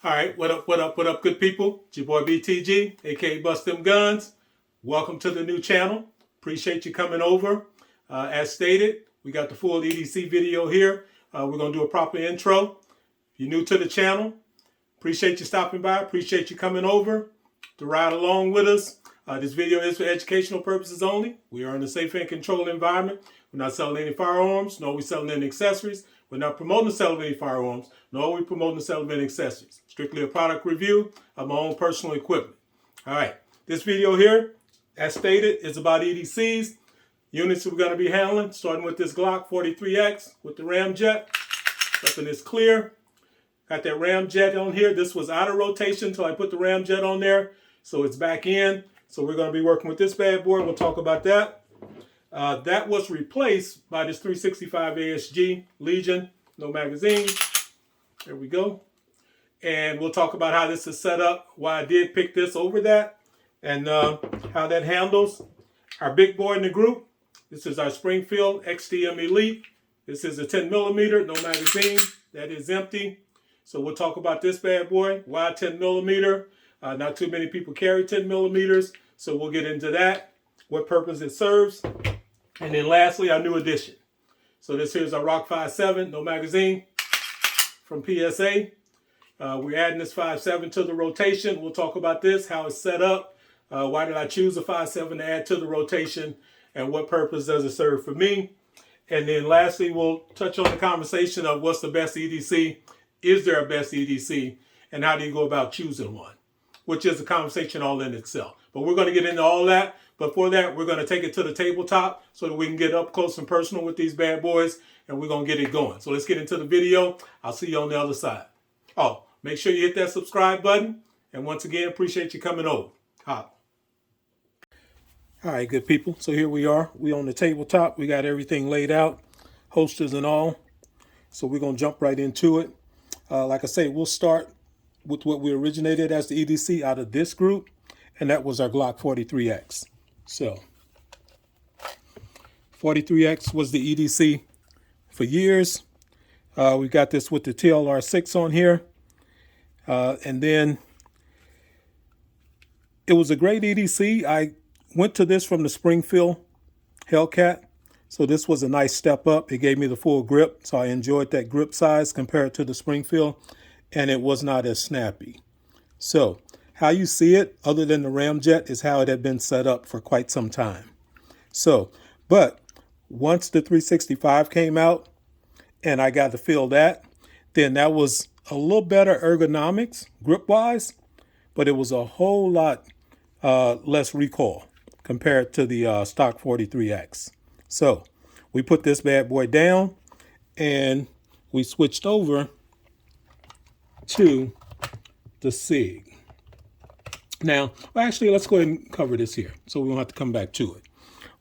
All right, what up, good people? It's your boy BTG, aka Bust Them Guns. Welcome to the new channel. Appreciate you coming over. As stated, we got the full EDC video here. We're going to do a proper intro. If you're new to the channel, appreciate you stopping by. Appreciate you coming over to ride along with us. This video is for educational purposes only. We are in a safe and controlled environment. We're not selling any firearms, nor are we selling any accessories. We're not promoting the sale of any firearms, nor are we promoting the sale of any accessories. Strictly a product review of my own personal equipment. All right, this video here, as stated, is about EDCs. Units that we're going to be handling, starting with this Glock 43X with the ramjet. Weapon is clear. Got that ramjet on here. This was out of rotation until I put the ramjet on there. So it's back in. So we're going to be working with this bad boy. We'll talk about that. That was replaced by this 365 ASG Legion, no magazine. There we go. And we'll talk about how this is set up, why I did pick this over that, and how that handles. Our big boy in the group, this is our Springfield XTM Elite. This is a 10 millimeter, no magazine. That is empty. So we'll talk about this bad boy. Why 10 millimeter? Not too many people carry 10 millimeters. So we'll get into that, what purpose it serves. And then lastly, our new addition. So this here's our Rock 5.7, no magazine from PSA. We're adding this 5.7 to the rotation. We'll talk about this, how it's set up. Why did I choose a 5.7 to add to the rotation? And what purpose does it serve for me? And then lastly, we'll touch on the conversation of what's the best EDC? Is there a best EDC? And how do you go about choosing one? Which is a conversation all in itself. But we're going to get into all that. But for that, we're going to take it to the tabletop so that we can get up close and personal with these bad boys. And we're going to get it going. So let's get into the video. I'll see you on the other side. Oh, make sure you hit that subscribe button. And once again, appreciate you coming over. Hop. All right, good people. So here we are. We on the tabletop. We got everything laid out, holsters and all. So we're going to jump right into it. Like I say, we'll start with what we originated as the EDC out of this group. And that was our Glock 43X. So 43X was the EDC for years. We got this with the TLR6 on here. And then it was a great EDC. I went to this from the Springfield Hellcat. So this was a nice step up. It gave me the full grip. So I enjoyed that grip size compared to the Springfield. And it was not as snappy. So how you see it, other than the ramjet, is how it had been set up for quite some time. So, but once the 365 came out and I got to feel that, then that was a little better ergonomics, grip-wise, but it was a whole lot less recoil compared to the stock 43X. So we put this bad boy down and we switched over to the SIG. Now, actually, let's go ahead and cover this here so we don't have to come back to it.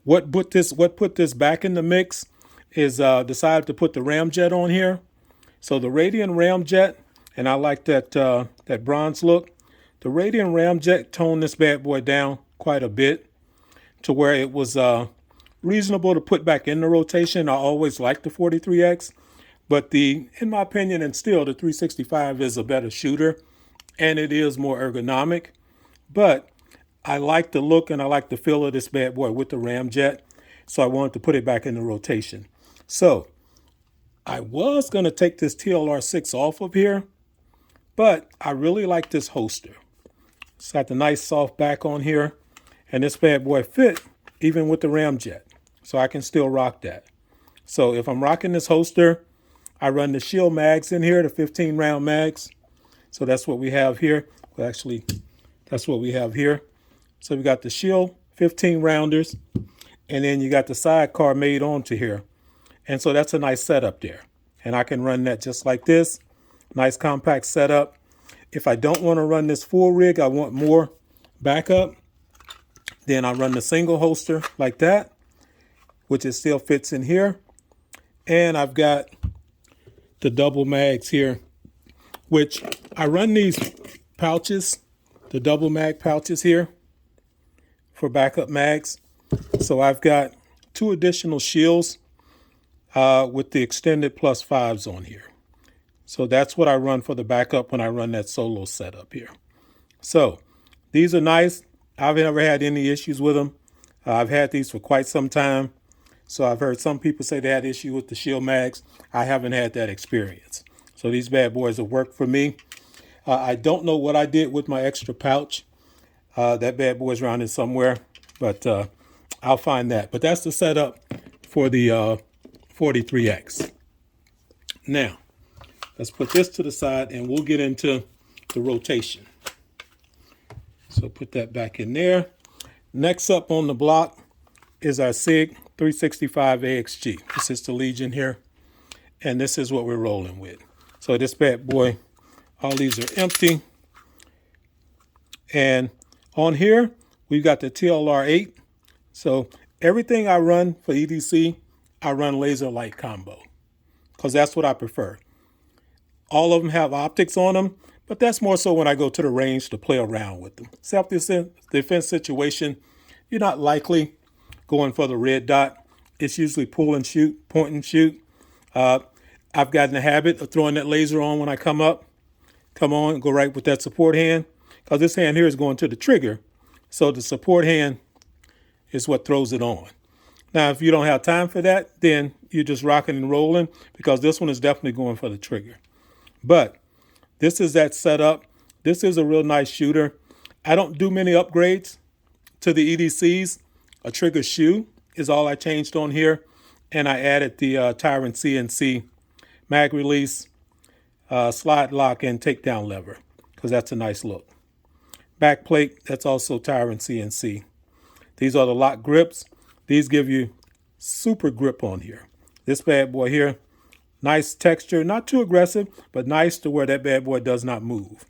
What put this back in the mix is decided to put the ramjet on here. So the Radian ramjet, and I like that that bronze look. The Radian ramjet toned this bad boy down quite a bit to where it was reasonable to put back in the rotation. I always liked the 43X, but in my opinion, and still the 365 is a better shooter, and it is more ergonomic. But I like the look and I like the feel of this bad boy with the ramjet. So I wanted to put it back in the rotation. So I was going to take this TLR6 off of here, but I really like this holster. It's got the nice soft back on here. And this bad boy fit even with the ramjet. So I can still rock that. So if I'm rocking this holster, I run the Shield mags in here, the 15 round mags. So that's what we have here. Well, actually, that's what we have here. So we got the Shield 15 rounders, and then you got the sidecar made onto here. And so that's a nice setup there. And I can run that just like this. Nice compact setup. If I don't want to run this full rig, I want more backup, then I run the single holster like that, which it still fits in here. And I've got the double mags here, which I run these pouches, the double mag pouches here for backup mags. So I've got 2 additional shields with the extended +5s on here. So that's what I run for the backup when I run that solo setup here. So these are nice. I've never had any issues with them. I've had these for quite some time. So I've heard some people say they had issue with the shield mags. I haven't had that experience. So these bad boys have worked for me. I don't know what I did with my extra pouch. That bad boy's around in somewhere, but I'll find that. But that's the setup for the 43X. Now, let's put this to the side and we'll get into the rotation. So put that back in there. Next up on the block is our SIG 365 AXG. This is the Legion here. And this is what we're rolling with. So this bad boy, all these are empty. And on here, we've got the TLR8. So everything I run for EDC, I run laser light combo because that's what I prefer. All of them have optics on them, but that's more so when I go to the range to play around with them. Self-defense situation, you're not likely going for the red dot. It's usually pull and shoot, point and shoot. I've gotten the habit of throwing that laser on when I come on, go right with that support hand, because this hand here is going to the trigger. So the support hand is what throws it on. Now, if you don't have time for that, then you're just rocking and rolling, because this one is definitely going for the trigger. But this is that setup. This is a real nice shooter. I don't do many upgrades to the EDCs. A trigger shoe is all I changed on here. And I added the Tyrant CNC mag release, slide lock, and takedown lever, because that's a nice look. Back plate, that's also Tyrant CNC. These are the lock grips. These give you super grip on here. This bad boy here, nice texture, not too aggressive, but nice to where that bad boy does not move.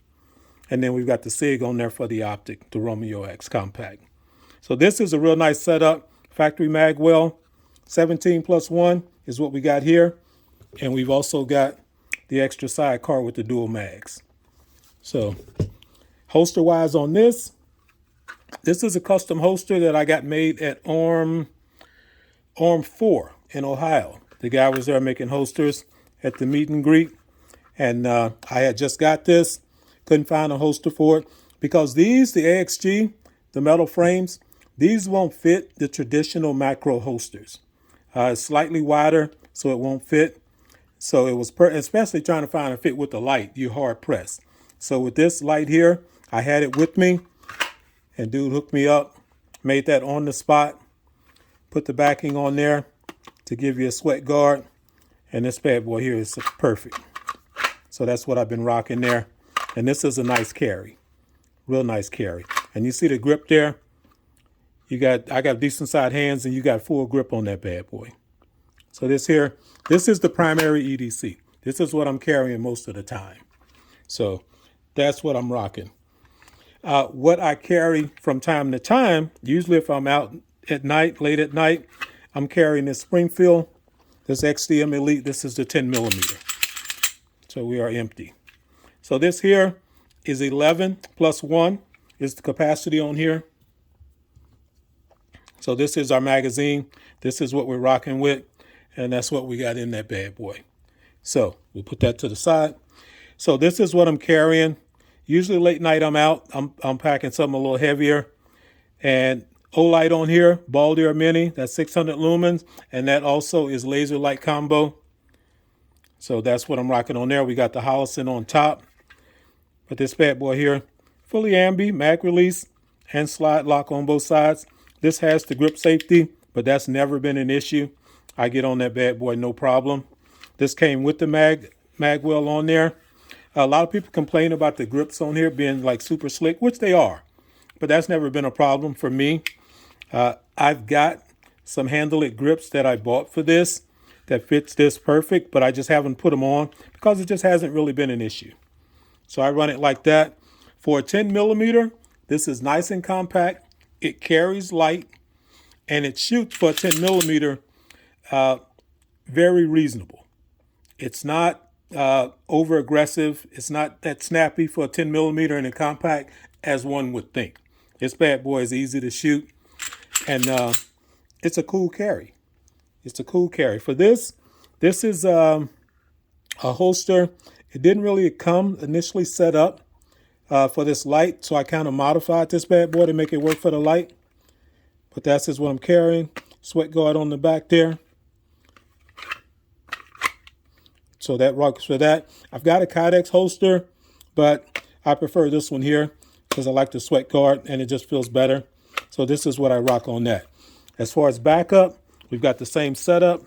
And then we've got the SIG on there for the optic, the Romeo X Compact. So this is a real nice setup. Factory mag well, 17+1 is what we got here. And we've also got the extra sidecar with the dual mags. So holster wise on this is a custom holster that I got made at Arm 4 in Ohio. The guy was there making holsters at the meet and greet. And I had just got this, couldn't find a holster for it, because these, the AXG, the metal frames, these won't fit the traditional macro holsters. It's slightly wider, so it won't fit. So it was, especially trying to find a fit with the light, you're hard pressed. So with this light here, I had it with me, and dude hooked me up, made that on the spot, put the backing on there to give you a sweat guard, and this bad boy here is perfect. So that's what I've been rocking there. And this is a nice carry, real nice carry. And you see the grip there? I got decent sized hands, and you got full grip on that bad boy. So this is the primary EDC. This is what I'm carrying most of the time. So that's what I'm rocking. What I carry from time to time, usually if I'm out at night, late at night, I'm carrying this Springfield, this XDM Elite. This is the 10mm. So we are empty. So this here is 11+1 is the capacity on here. So this is our magazine. This is what we're rocking with. And that's what we got in that bad boy. So we'll put that to the side. So this is what I'm carrying. Usually late night I'm out. I'm packing something a little heavier. And Olight on here, Baldir Mini, that's 600 lumens. And that also is laser light combo. So that's what I'm rocking on there. We got the Holosun on top. But this bad boy here, fully ambi, mag release, and slide lock on both sides. This has the grip safety, but that's never been an issue. I get on that bad boy, no problem. This came with the mag well on there. A lot of people complain about the grips on here being like super slick, which they are, but that's never been a problem for me. I've got some handle it grips that I bought for this that fits this perfect, but I just haven't put them on because it just hasn't really been an issue. So I run it like that. For a 10mm, this is nice and compact. It carries light, and it shoots for a 10mm very reasonable. It's not over aggressive. It's not that snappy for a 10mm and a compact as one would think. This bad boy is easy to shoot, and it's a cool carry. It's a cool carry. For this is a holster. It didn't really come initially set up for this light, so I kind of modified this bad boy to make it work for the light. But that's just what I'm carrying. Sweat guard on the back there. So that works for that. I've got a Kydex holster, but I prefer this one here because I like the sweat guard and it just feels better. So this is what I rock on that. As far as backup, we've got the same setup.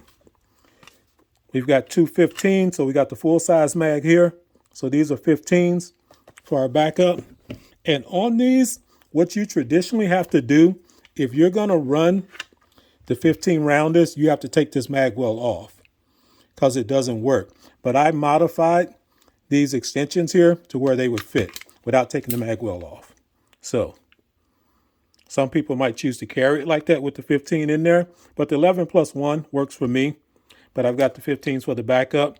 We've got two 15s, so we got the full size mag here. So these are 15s for our backup. And on these, what you traditionally have to do, if you're going to run the 15 rounders, you have to take this mag well off because it doesn't work. But I modified these extensions here to where they would fit without taking the mag well off. So some people might choose to carry it like that with the 15 in there, but the 11+1 works for me. But I've got the 15s for the backup,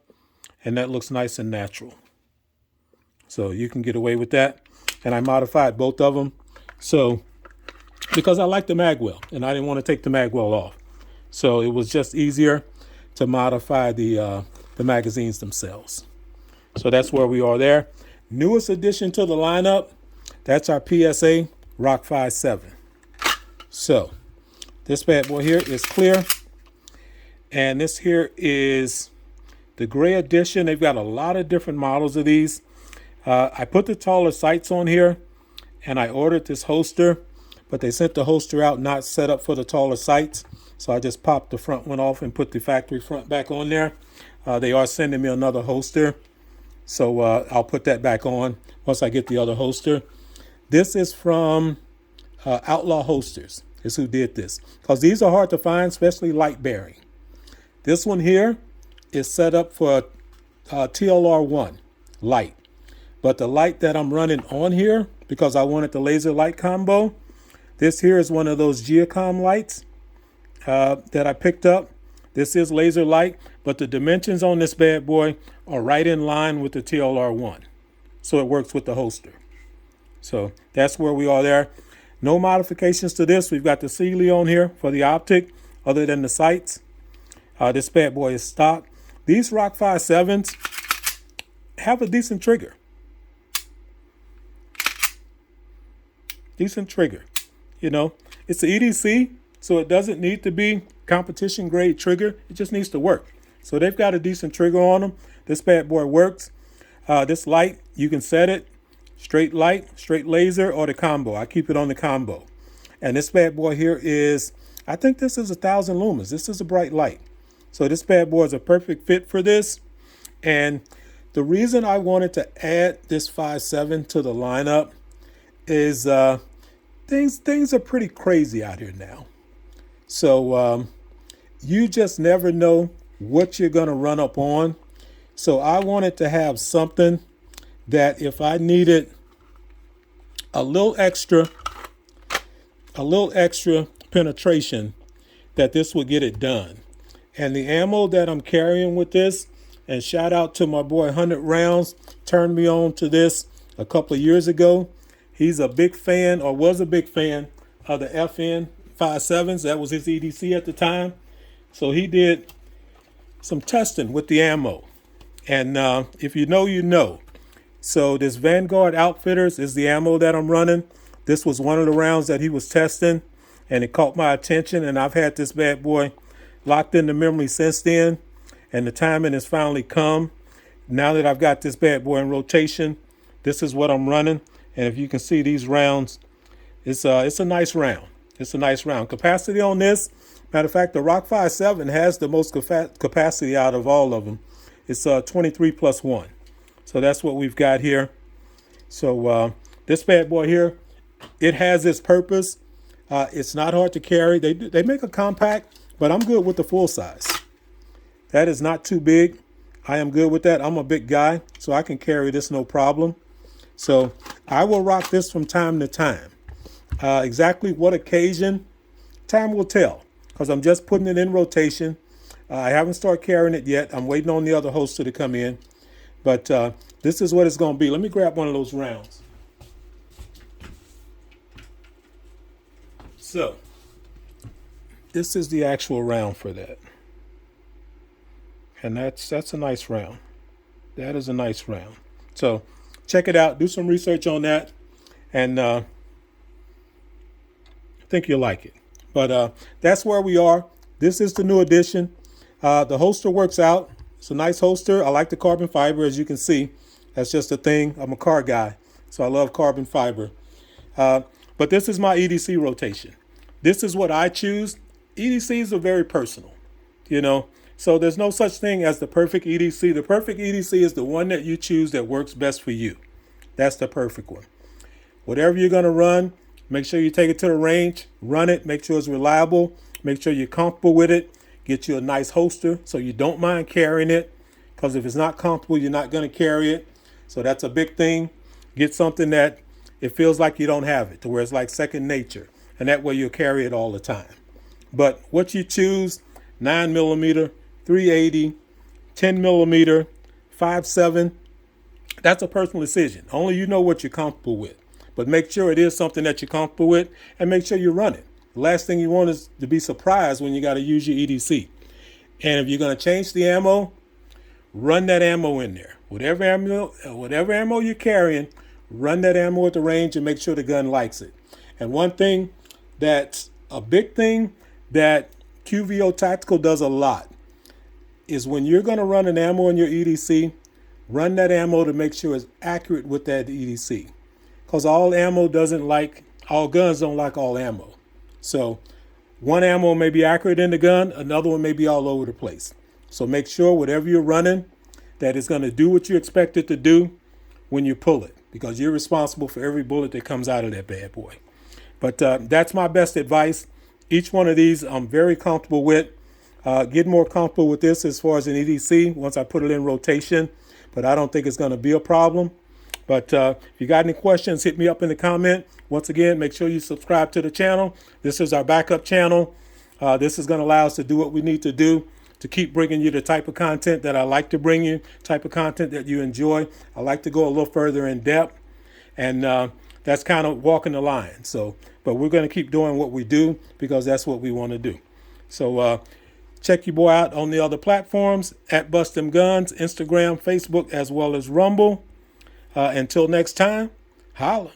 and that looks nice and natural. So you can get away with that. And I modified both of them. So because I like the mag well, and I didn't want to take the mag well off. So it was just easier to modify the magazines themselves. So that's where we are there. Newest addition to the lineup, that's our PSA Rock 57. So this bad boy here is clear. And this here is the gray edition. They've got a lot of different models of these. I put the taller sights on here and I ordered this holster, but they sent the holster out not set up for the taller sights. So I just popped the front one off and put the factory front back on there. They are sending me another holster. So I'll put that back on once I get the other holster. This is from Outlaw Holsters is who did this, because these are hard to find, especially light bearing. This one here is set up for TLR1 light, but the light that I'm running on here, because I wanted the laser light combo, this here is one of those Geocom lights that I picked up. This is laser light, but the dimensions on this bad boy are right in line with the TLR1. So it works with the holster. So that's where we are there. No modifications to this. We've got the Sealy on here for the optic, other than the sights. This bad boy is stock. These Rock 57s have a decent trigger. Decent trigger. You know, it's an EDC, so it doesn't need to be competition grade trigger. It just needs to work. So they've got a decent trigger on them. This bad boy works. This light, you can set it straight light, straight laser, or the combo. I keep it on the combo. And this bad boy here is, I think this is 1,000 lumens. This is a bright light. So this bad boy is a perfect fit for this. And the reason I wanted to add this 5.7 to the lineup is things are pretty crazy out here now. So you just never know what you're going to run up on. So I wanted to have something that if I needed a little extra penetration, that this would get it done. And the ammo that I'm carrying with this, and shout out to my boy 100 Rounds, turned me on to this a couple of years ago. He's a big fan, or was a big fan, of the FN 5.7s. That was his EDC at the time. So he did some testing with the ammo. And if you know, you know. So this Vanguard Outfitters is the ammo that I'm running. This was one of the rounds that he was testing, and it caught my attention. And I've had this bad boy locked into memory since then. And the timing has finally come. Now that I've got this bad boy in rotation, this is what I'm running. And if you can see these rounds, it's a nice round. It's a nice round. Capacity on this, matter of fact, the Rock 57 has the most capacity out of all of them. It's 23+1. So that's what we've got here. So this bad boy here, it has its purpose. It's not hard to carry. They make a compact, but I'm good with the full size. That is not too big. I am good with that. I'm a big guy, so I can carry this no problem. So I will rock this from time to time. Exactly what occasion, time will tell, because I'm just putting it in rotation. I haven't started carrying it yet. I'm waiting on the other holster to come in. But this is what it's going to be. Let me grab one of those rounds. So this is the actual round for that. And that's a nice round. That is a nice round. So check it out. Do some research on that. And I think you'll like it. But that's where we are. This is the new edition. The holster works out. It's a nice holster. I like the carbon fiber, as you can see. That's just a thing. I'm a car guy, so I love carbon fiber. But this is my EDC rotation. This is what I choose. EDCs are very personal, you know. So there's no such thing as the perfect EDC. The perfect EDC is the one that you choose that works best for you. That's the perfect one. Whatever you're going to run, make sure you take it to the range, run it, make sure it's reliable, make sure you're comfortable with it. Get you a nice holster so you don't mind carrying it, because if it's not comfortable, you're not going to carry it. So that's a big thing. Get something that it feels like you don't have it, to where it's like second nature, and that way you'll carry it all the time. But what you choose, 9mm, 380, 10mm, 5.7, that's a personal decision. Only you know what you're comfortable with. But make sure it is something that you're comfortable with, and make sure you run it. The last thing you want is to be surprised when you got to use your EDC. And if you're going to change the ammo, run that ammo in there. Whatever ammo you're carrying, run that ammo at the range and make sure the gun likes it. And one thing that's a big thing that QVO Tactical does a lot is when you're going to run an ammo in your EDC, run that ammo to make sure it's accurate with that EDC. Because all guns don't like all ammo. So one ammo may be accurate in the gun, another one may be all over the place. So make sure whatever you're running, that it's going to do what you expect it to do when you pull it, because you're responsible for every bullet that comes out of that bad boy. But that's my best advice. Each one of these I'm very comfortable with. Get more comfortable with this as far as an EDC once I put it in rotation, but I don't think it's going to be a problem. But if you got any questions, hit me up in the comment. Once again, make sure you subscribe to the channel. This is our backup channel. This is going to allow us to do what we need to do to keep bringing you the type of content that I like to bring you, type of content that you enjoy. I like to go a little further in depth, and that's kind of walking the line. But we're going to keep doing what we do because that's what we want to do. So check your boy out on the other platforms at Bust Them Guns, Instagram, Facebook, as well as Rumble. Until next time, holla.